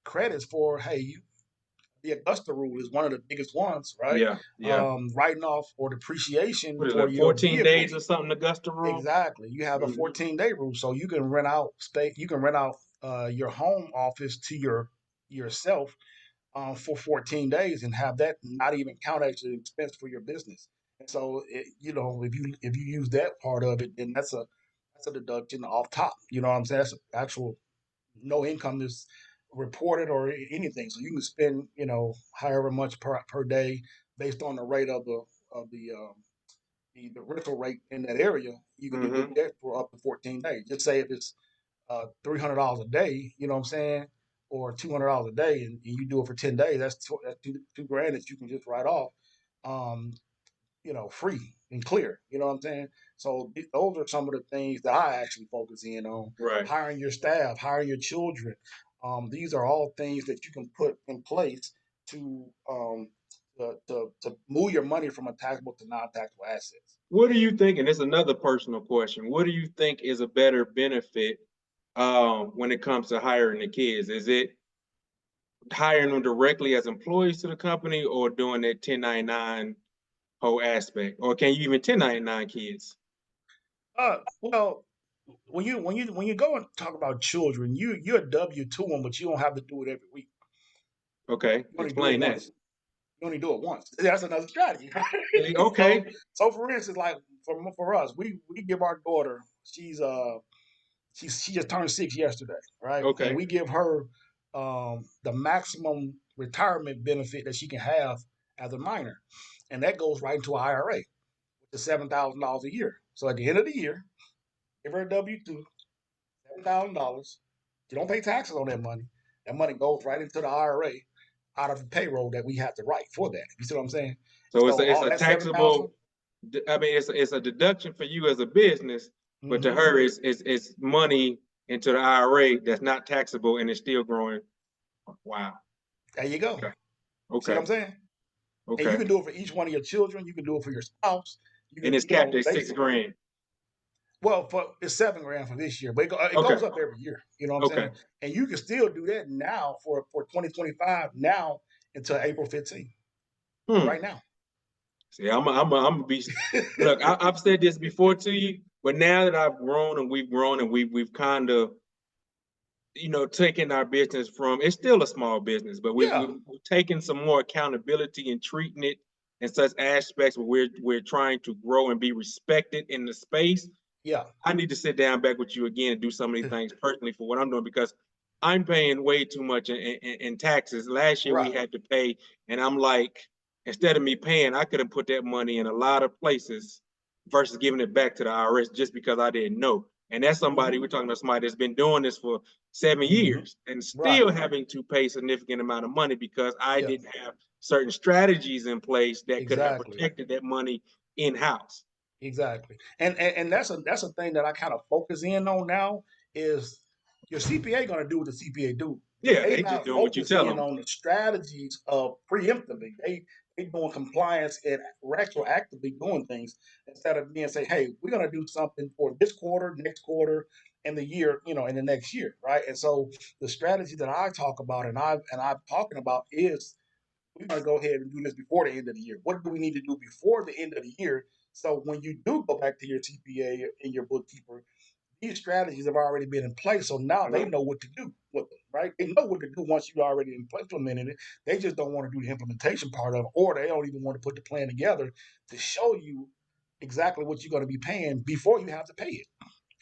credits for the Augusta rule is one of the biggest ones, right? Yeah, yeah. Writing off or depreciation What is for it, your 14 days vehicles. or something, Augusta rule? Exactly. You have a Mm-hmm. 14-day rule, so you can rent out space. You can rent out your home office to yourself for 14 days and have that not even count as an expense for your business. And so, if you use that part of it, then that's a deduction off top. You know what I'm saying? That's an actual no income is reported or anything. So you can spend however much per day based on the rate of the rental rate in that area. You can do Mm-hmm. that for up to 14 days. Just say if it's $300 a day, you know what I'm saying, or $200 a day, and you do it for 10 days. That's two grand that you can just write off, free and clear. You know what I'm saying? So those are some of the things that I actually focus in on. Right. Hiring your staff, hiring your children. These are all things that you can put in place to to move your money from a taxable to non-taxable assets. What do you think? And it's another personal question. What do you think is a better benefit when it comes to hiring the kids? Is it hiring them directly as employees to the company or doing that 1099 whole aspect? Or can you even 1099 kids? Well, when you go and talk about children, you're W-2 them, but you don't have to do it every week. Okay, You only do it explain that. once. You only do it once. That's another strategy, right? Okay, So for instance, like for us, we give our daughter, she just turned 6 yesterday, right? And okay. we give her the maximum retirement benefit that she can have as a minor, and that goes right into an IRA, which is $7,000 a year. So at the end of the year, give her a W-2, $7,000. You don't pay taxes on that money. That money goes right into the IRA out of the payroll that we have to write for that. You see what I'm saying? So So it's all a that 7,000. taxable. I mean, it's a deduction for you as a business, but to Mm-hmm. her, it's money into the IRA that's not taxable and it's still growing. Wow. There you go. Okay. See what Okay. I'm saying? And you Okay. can do it for each one of your children. You can do it for your spouse. You And can, it's capped at they 6 grand. well, for it's $7,000 for this year, but it Okay. goes up every year. You know what I'm Okay. saying? And you can still do that now for 2025 now until April 15th. Hmm. Right now. See, I'm gonna be. Look, I've said this before to you, but now that I've grown and we've grown and we've kind of taken our business from it's still a small business, but Yeah, we've taken some more accountability and treating it in such aspects where we're trying to grow and be respected in the space. yeah. I need to sit down back with you again and do some of these things personally for what I'm doing because I'm paying way too much in taxes. Last year we Right. had to pay, and I'm like, instead of me paying, I could have put that money in a lot of places versus giving it back to the IRS just because I didn't know. And that's somebody Mm-hmm. we're talking about somebody that's been doing this for 7 years and Right. still having to pay significant amount of money because I Yeah. didn't have certain strategies in place that could have Exactly. protected that money in house. Exactly. And that's a thing that I kind of focus in on now is your CPA going to do what the CPA do. Yeah, They they just not doing what you tell focusing them. on the strategies of preemptively. They doing compliance and retroactively doing things instead of being say, hey, we're going to do something for this quarter, next quarter, and the year, in the next year, right? And so the strategy that I talk about and I'm talking about is we're going to go ahead and do this before the end of the year. What do we need to do before the end of the year? So when you do go back to your CPA and your bookkeeper, these strategies have already been in place. So now they know what to do with them, right? They know what to do once you already implemented it. They just don't want to do the implementation part of it, or they don't even want to put the plan together to show you exactly what you're going to be paying before you have to pay it.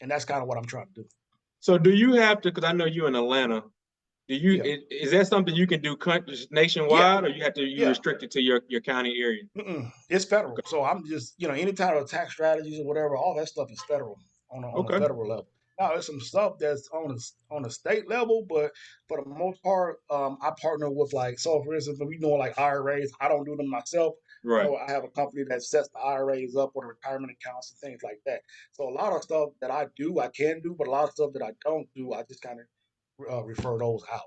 And that's kind of what I'm trying to do. So do you have to? Because I know you're in Atlanta. Do you Yeah. is that something you can do Yeah. nationwide, or you Yeah. restrict it to your county area? It's federal. Okay. So I'm just, any type of tax strategies or whatever, all that stuff is federal on a Okay. federal level. Now, there's some stuff that's on a state level, but for the most part, I partner with like, so for instance, when we doing like IRAs, I don't do them myself. Right. So I have a company that sets the IRAs up or the retirement accounts and things like that. So a lot of stuff that I do, I can do, but a lot of stuff that I don't do, I just kind of refer those out.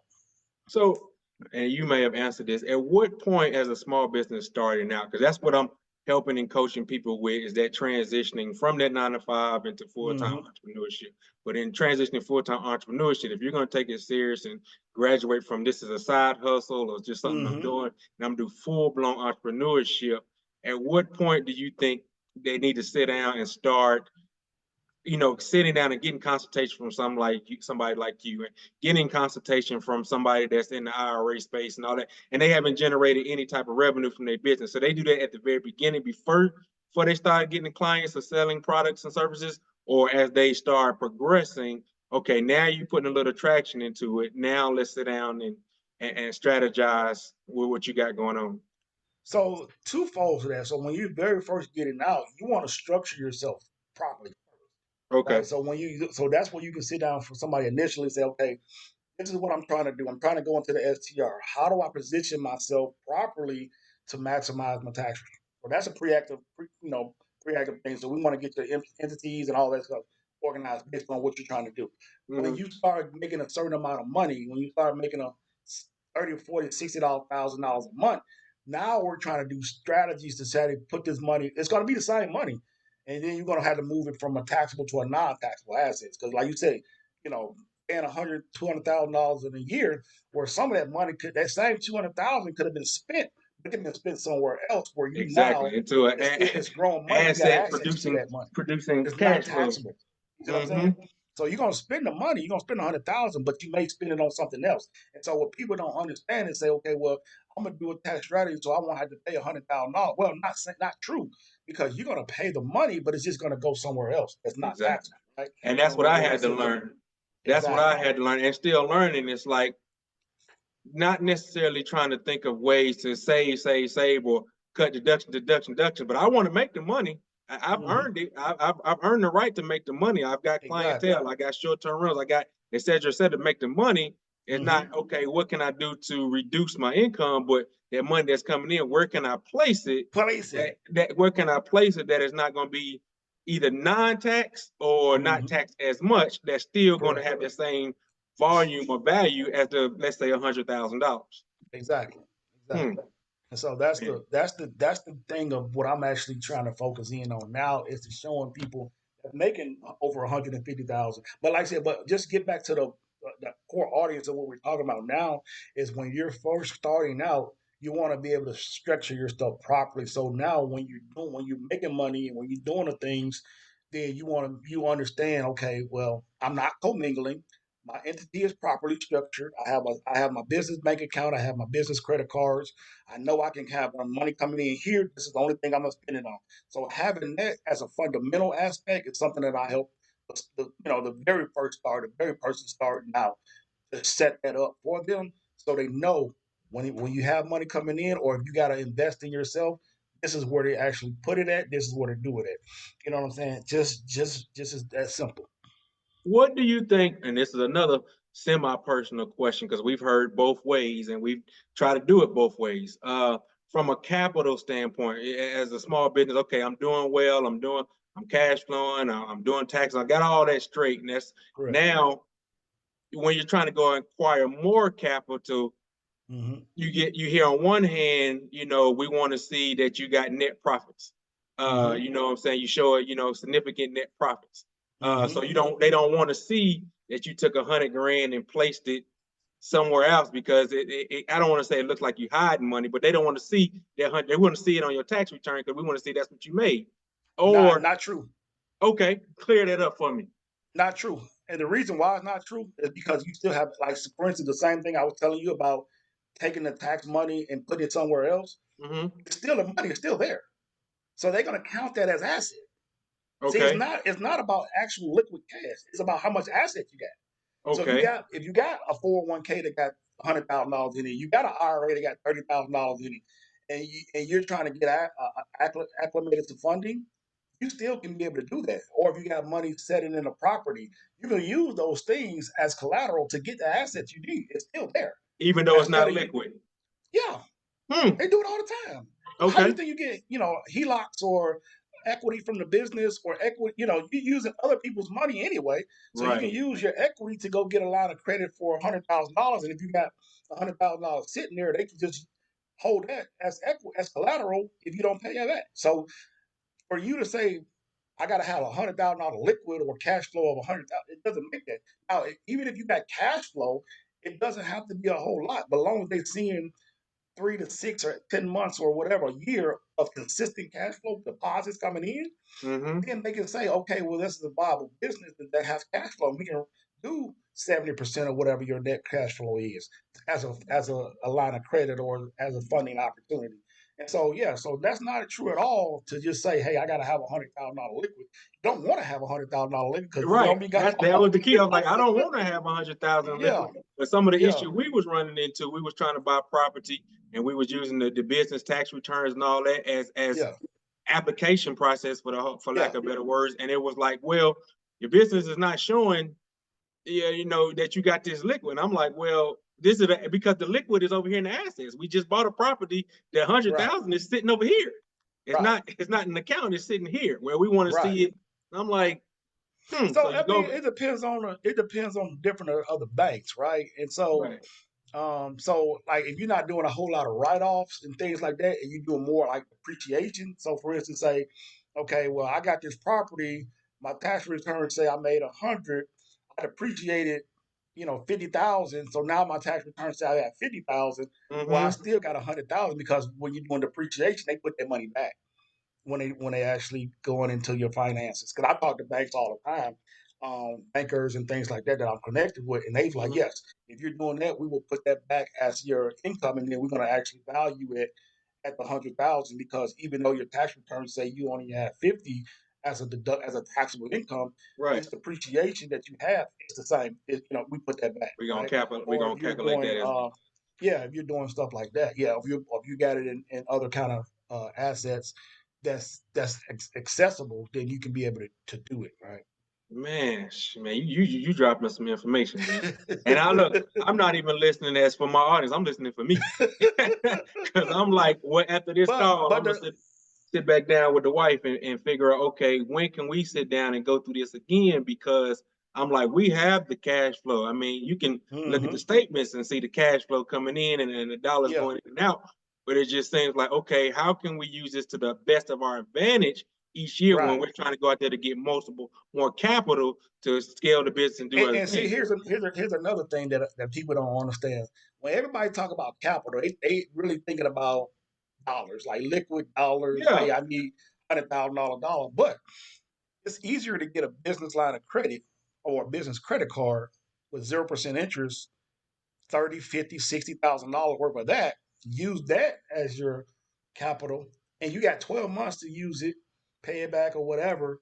So, and you may have answered this. At what point, as a small business starting out, because that's what I'm helping and coaching people with, is that transitioning from that 9 to 5 into full time Hmm. entrepreneurship. But in transitioning full time entrepreneurship, if you're going to take it serious and graduate from this as a side hustle or just something I'm Hmm. doing, and I'm doing full blown entrepreneurship, at what point do you think they need to sit down and start sitting down and getting consultation from somebody like you, and getting consultation from somebody that's in the IRA space and all that, and they haven't generated any type of revenue from their business. So they do that at the very beginning before they start getting clients or selling products and services, or as they start progressing. Okay, now you're putting a little traction into it. Now let's sit down and strategize with what you got going on. So twofold to that. So when you're very first getting out, you want to structure yourself properly, Okay. right? So that's when you can sit down for somebody initially and say, okay, this is what I'm trying to do. I'm trying to go into the STR. How do I position myself properly to maximize my tax return? Well, that's a active things. So we want to get your entities and all that stuff organized based on what you're trying to do. When you start making a certain amount of money, when you start making a 30, 40, $60,000 a month, now we're trying to do strategies to say put this money. It's going to be the same money, and then you're going to have to move it from a taxable to a non-taxable assets. Because, like you said, paying $200,000 in a year, where some of that money that same 200,000 could have been spent, but it could have been spent somewhere else where you now Exactly. Into an it's growing money. You got asset access to that money. producing It's not cash flow. taxable. You see what I'm saying? So you're gonna spend the money. You're gonna spend 100,000, but you may spend it on something else. And so what people don't understand is say, okay, well, I'm gonna do a tax strategy, so I won't have to pay $100,000. Well, not true, because you're gonna pay the money, but it's just gonna go somewhere else. It's not taxable, right? And that's what I had to Exactly. learn. That's what I had to learn, and still learning. It's like not necessarily trying to think of ways to save, or cut deduction. But I want to make the money. I've earned it. I've earned the right to make the money. I've got clientele. I got short-term rentals. I got et cetera to make the money. It's not okay. What can I do to reduce my income? But that money that's coming in, where can I place it? Where can I place it that is not going to be either non-tax or not taxed as much? That's still going to have the same volume or value as the, let's say, $100,000. Exactly. And so that's the thing of what I'm actually trying to focus in on now, is to showing people that making over 150,000. But like I said, but just get back to the core audience of what we're talking about now, is when you're first starting out, you want to be able to structure your stuff properly. So now when you're making money and when you're doing the things, then you understand, okay, well, I'm not commingling. My entity is properly structured. I have my business bank account. I have my business credit cards. I know I can have my money coming in here. This is the only thing I'm gonna spend it on. So having that as a fundamental aspect is something that I help the very person starting out, to set that up for them, so they know when you have money coming in, or if you got to invest in yourself, this is where they actually put it at. This is where they do it at. You know what I'm saying? Just as that simple. What do you think? And this is another semi-personal question, because we've heard both ways and we've tried to do it both ways. From a capital standpoint, as a small business, okay, I'm doing well, I'm cash flowing, I'm doing taxes, I got all that straight. And that's now when you're trying to go acquire more capital, you hear on one hand, we want to see that you got net profits. You know what I'm saying? You show it, significant net profits. So they don't want to see that you took $100,000 and placed it somewhere else, because I don't want to say it looks like you hiding money, but they don't want to see that. They want to see it on your tax return, because we want to see that's what you made. Or not true. Okay, clear that up for me. Not true. And the reason why it's not true is because you still have, like, for instance, the same thing I was telling you about taking the tax money and putting it somewhere else. It's still the money is still there. So they're going to count that as asset. See, it's not about actual liquid cash. It's about how much asset you got. So if you got a 401k that got $100,000 in it, you got an IRA that got $30,000 in it, and you're trying to get acclimated to funding, you still can be able to do that. Or if you got money setting in a property, you can use those things as collateral to get the assets you need. It's still there, even though it's not liquid. Yeah, they do it all the time. How do you think you get, HELOCs or equity from the business, or equity? You're using other people's money anyway, so you can use your equity to go get a line of credit for $100,000. And if you got $100,000 sitting there, they can just hold that as collateral if you don't pay that. So for you to say, I got to have $100,000 liquid or cash flow of 100,000, it doesn't make that. Now, even if you got cash flow, it doesn't have to be a whole lot, but as long as they're seeing 3 to 6 or 10 months or whatever, a year of consistent cash flow deposits coming in, then they can say, okay, well, this is a viable business that has cash flow. We can do 70% of whatever your net cash flow is as a line of credit or as a funding opportunity. And so, so that's not true at all to just say, hey, I got to have $100,000 liquid. You don't want to have $100,000 liquid, because you don't be got. That was the key. I was like, I don't want to have 100,000 liquid. But some of the issue we was running into, we was trying to buy property, and we was using the business tax returns and all that as application process, for lack of better words. And it was like, well, your business is not showing, that you got this liquid. And I'm like, well, this is because the liquid is over here in the assets. We just bought a property. The 100,000 is sitting over here. Right. It's not an account, it's sitting here where we want to Right. see it. And I'm like, So so you I mean, go it depends on different other banks, right? And so right. so like if you're not doing a whole lot of write-offs and things like that, and you're doing more like appreciation. So for instance, say, okay, well, I got this property, my tax return say I made 100, I depreciated, 50,000. So now my tax return say I got 50,000. Well, I Mm-hmm. still got 100,000 because when you're doing depreciation, they put their money back when they actually going into your finances. Because I talk to banks all the time, bankers and things like that I'm connected with, and they've like, Mm-hmm. yes, if you're doing that, we will put that back as your income, and then we're going to actually value it at the 100,000 because even though your tax returns say you only have 50 as a taxable income, Right. this depreciation that you have is the same. We put that back, right? We're Or gonna if you're calculate doing that as yeah, if you're doing stuff like that, yeah, if you got it in other kind of assets that's accessible, then you can be able to do it, right? man, you dropping us some information, man. And I look, I'm not even listening as for my audience. I'm listening for me. Cause I'm like, what after this but call, but I'm gonna the sit back down with the wife and figure out, okay, when can we sit down and go through this again? Because I'm like, we have the cash flow. I mean, you can look at the hmm statements and see the cash flow coming in and the dollars yeah, going in and out. But it just seems like, okay, how can we use this to the best of our advantage each year when right. we're trying to go out there to get more capital to scale the business and do other And see, things? here's another thing that people don't understand. When everybody talk about capital, they really thinking about dollars, like liquid dollars. Yeah. Hey, I need $100,000 dollar, but it's easier to get a business line of credit or a business credit card with 0% interest, 30, 50, $60,000 worth of that. Use that as your capital, and you got 12 months to use it, pay it back or whatever,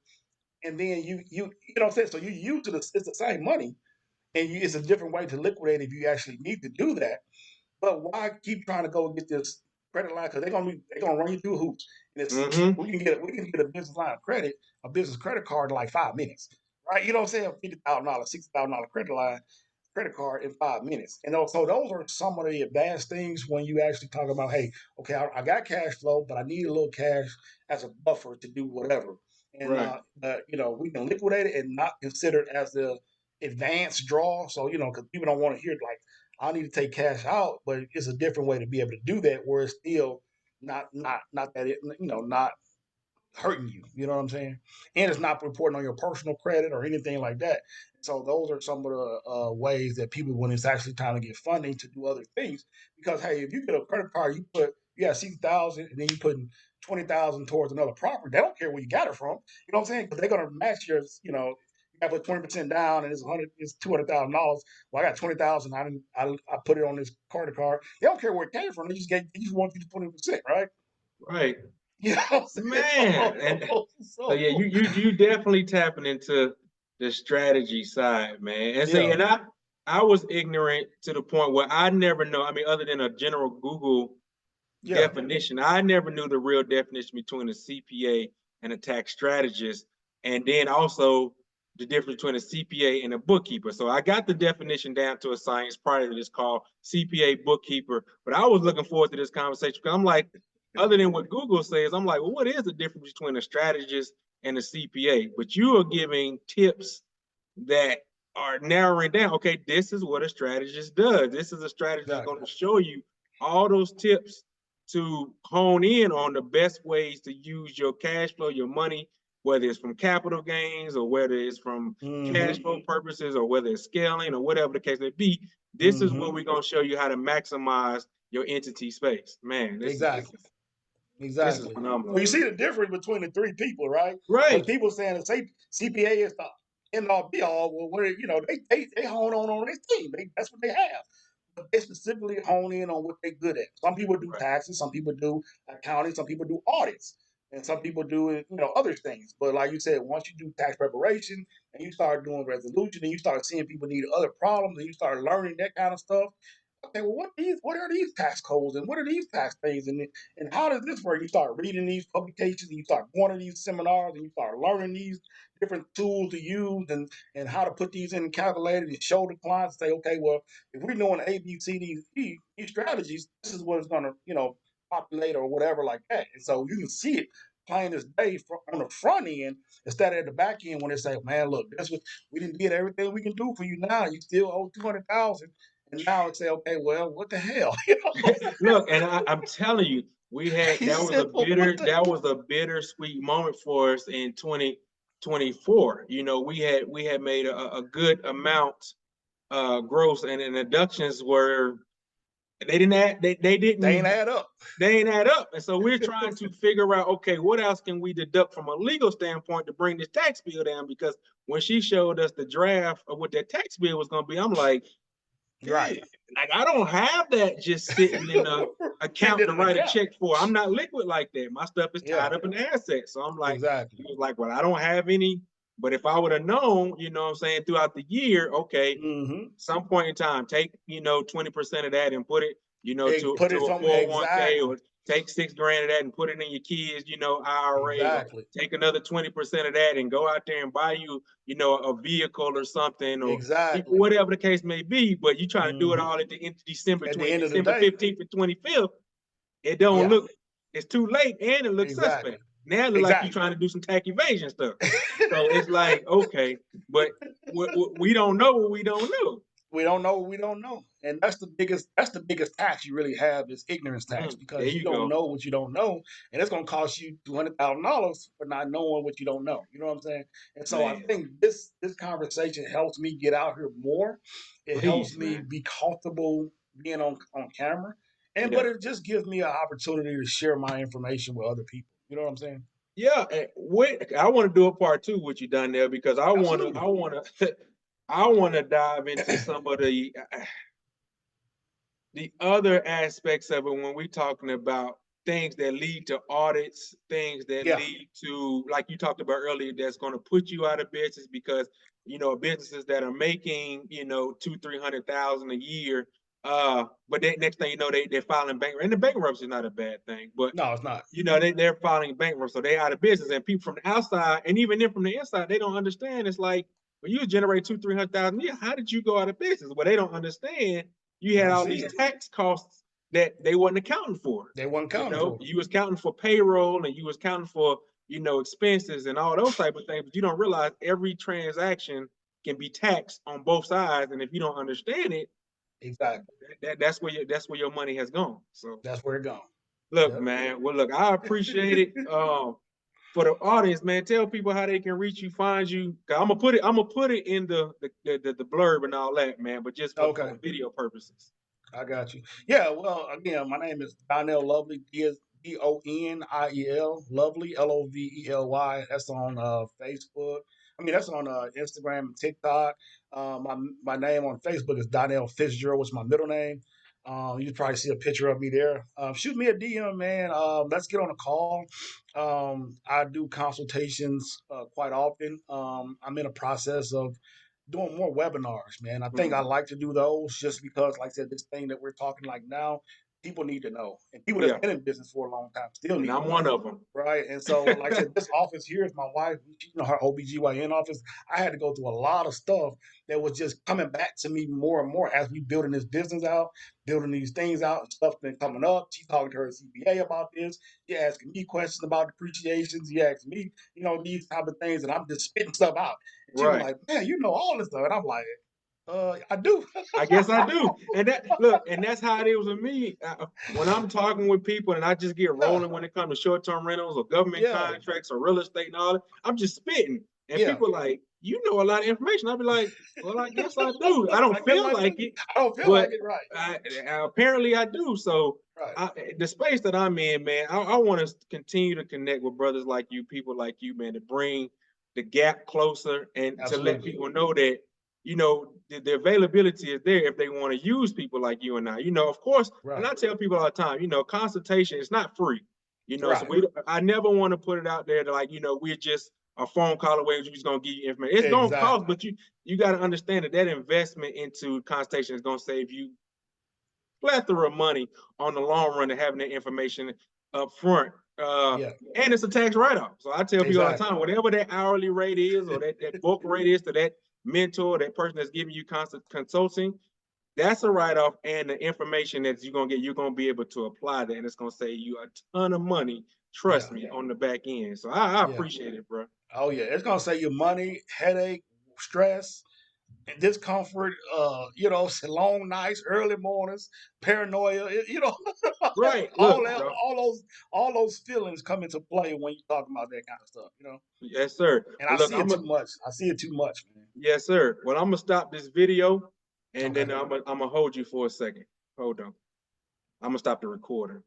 and then you know what I'm saying. So you use it. It's the same money, and it's a different way to liquidate if you actually need to do that. But why keep trying to go get this credit line? Because they're gonna run you through hoops. And it's Mm-hmm. we can get a business line of credit, a business credit card in like 5 minutes, right? You know what I'm saying? $50,000, $60,000 credit card in 5 minutes. And so those are some of the advanced things when you actually talk about, hey, okay, I got cash flow, but I need a little cash as a buffer to do whatever. And Right. we can liquidate it and not consider it as the advanced draw. So because people don't want to hear like I need to take cash out, but it's a different way to be able to do that where it's still not that not hurting you. You know what I'm saying? And it's not reporting on your personal credit or anything like that. So those are some of the ways that people, when it's actually time to get funding to do other things, because hey, if you get a credit card, you got 60,000, and then you put 20,000 towards another property. They don't care where you got it from. You know what I'm saying? Because they're gonna match your. You got to put 20% down, and it's $200,000. Well, I got 20,000. I put it on this card. They don't care where it came from. They just want you to 20%, right? Right. You know what I'm saying? Man. And so So yeah, you definitely tapping into the strategy side, man. And see, yeah, I was ignorant to the point where I never know. I mean, other than a general Google yeah, definition, I never knew the real definition between a CPA and a tax strategist, and then also the difference between a CPA and a bookkeeper. So I got the definition down to a science prior to this call, CPA bookkeeper. But I was looking forward to this conversation because I'm like, other than what Google says, I'm like, well, what is the difference between a strategist and a CPA? But you are giving tips that are narrowing down. Okay, this is what a strategist does. This is a strategist going exactly. to show you all those tips to hone in on the best ways to use your cash flow, your money, whether it's from capital gains or whether it's from cash hmm flow purposes or whether it's scaling or whatever the case may be. This is what hmm we're going to show you how to maximize your entity space. Man, Exactly. this is Exactly. phenomenal, So you man. see the difference between the three people, right? Because Right, people saying the CPA is the end all be all. Well, they hone on this team. That's what they have. But they specifically hone in on what they're good at. Some people do right, taxes, some people do accounting, some people do audits, and some people do other things. But like you said, once you do tax preparation and you start doing resolution and you start seeing people need other problems and you start learning that kind of stuff, okay, well, what are these tax codes and what are these tax things and how does this work? You start reading these publications and you start going to these seminars and you start learning these different tools to use and how to put these in calculators and show the clients. Say, okay, well, if we're doing A, B, C, D, E, these strategies, this is what it's gonna populator or whatever like that. And so you can see it plain as day on the front end instead of at the back end when they say, man, look, that's what we didn't get everything we can do for you now. You still owe 200,000. And now it's say, okay, well, what the hell? You know? Look, and I'm telling you, we had He said, well, what the that was a bittersweet moment for us in 2024. You know, we had made a good amount gross, and the deductions were they didn't add, they they ain't didn't add up. they ain't add up. And so we're trying to figure out, okay, what else can we deduct from a legal standpoint to bring this tax bill down? Because when she showed us the draft of what that tax bill was going to be, I'm like, Right. like I don't have that just sitting in a account to write a check for. I'm not liquid like that. My stuff is Yeah, tied up in assets. So I'm like, exactly. he was like, well, I don't have any. But if I would have known, you know what I'm saying, throughout the year, okay, Mm-hmm. some point in time, take, 20% of that and put it, Put to it a some 401k, exactly, or take 6 grand of that and put it in your kids, IRA, or exactly, take another 20% of that and go out there and buy you, a vehicle or something, or exactly. whatever the case may be. But you trying to do it Mm-hmm. all at the end of December, At the between end of the December day, 15th and 25th. It don't yeah, look, it's too late, and it looks exactly, suspect. Now it look like you're exactly. trying to do some tax evasion stuff. So it's like, okay, but we don't know what we don't know. We don't know what we don't know, and that's the biggest tax you really have is ignorance tax There because you you don't go. know what you don't know, and it's going to cost you $200,000 for not knowing what you don't know. You know what I'm saying? And so I Man, think this conversation helps me get out here more. It helps please, me man. be comfortable being on camera, and Yeah. but it just gives me an opportunity to share my information with other people. You know what I'm saying? Yeah. And wait, I want to do a part two with you, Doniel, because Absolutely. I wanna dive into some of the other aspects of it when we're talking about things that lead to audits, things that Yeah. lead to, like you talked about earlier, that's going to put you out of business because businesses that are making 200,000-300,000 a year, but then next thing you know they're filing bankruptcy, and the bankruptcy is not a bad thing, but No, it's not. they're filing bankrupt, so they're out of business, and people from the outside, and even then from the inside, they don't understand. It's like, when you generate 200,000-300,000, yeah, how did you go out of business? Well, they don't understand. You They had don't all see these it. tax costs that they wasn't accounting for. They weren't counting for it. You was counting for payroll, and you was counting for expenses and all those type of things, but you don't realize every transaction can be taxed on both sides, and if you don't understand it, Exactly. that's where your money has gone. So That's where it gone. look, Yep. man. Well, look, I appreciate it. For the audience, man, tell people how they can reach you, find you. I'm gonna put it in the blurb and all that, man. But just Okay. for video purposes. I got you. Yeah, well, again, my name is Doniel Lovely, Doniel, Lovely, Lovely. That's on Facebook. I mean, that's on Instagram and TikTok. My name on Facebook is Doniel Fitzgerald, which is my middle name. You can probably see a picture of me there. Shoot me a DM, man. Let's get on a call. I do consultations quite often. I'm in a process of doing more webinars, man. I think I Mm, like to do those just because, like I said, this thing that we're talking like now, people need to know. And people that's yeah, been in business for a long time still and need to I'm know. one of them. Right. And so, like I said, this office here is my wife, her OBGYN office. I had to go through a lot of stuff that was just coming back to me more and more as we building this business out, building these things out, stuff been coming up. She talking to her CPA about this. She asking me questions about depreciations. She asking me, these type of things, and I'm just spitting stuff out. And she was Right. like, man, you know all this stuff. And I'm like, I do. I guess I do. And that's how it is with me. When I'm talking with people and I just get Yeah. rolling when it comes to short-term rentals or government Yeah. contracts or real estate and all that, I'm just spitting. And Yeah. people are like, you know a lot of information. I'll be like, well, I guess I do. I don't I guess feel I do. like it, I don't feel like but it right. apparently I do. So Right. the space that I'm in, man, I want to continue to connect with brothers like you, people like you, man, to bring the gap closer and to let Absolutely. people know that the availability is there if they want to use people like you and I. Of course, and Right. I tell people all the time, consultation is not free. So Right. I never want to put it out there that, like, we're just a phone call away. We're just gonna give you information. It's gonna cost, Exactly. but you got to understand that investment into consultation is gonna save you plethora of money on the long run to having that information up front. Yeah. And it's a tax write-off. So I tell people all the Exactly. time, whatever that hourly rate is or that book rate is to that mentor, that person that's giving you constant consulting, That's a write-off, and the information that you're gonna be able to apply that, and it's gonna save you a ton of money. Trust Yeah, me, on the back end. So I yeah. appreciate it, bro. Oh yeah, it's gonna save you money, headache, stress, and discomfort. Long nights, early mornings, paranoia. Right. all Look, that, bro. all those feelings come into play when you talk about that kind of stuff. Yes, sir. And I Well, look, see it too much. I see it too much, man. yes, sir. Well, I'm gonna stop this video, and Okay. then I'm gonna hold you for a second. Hold on. I'm gonna stop the recorder.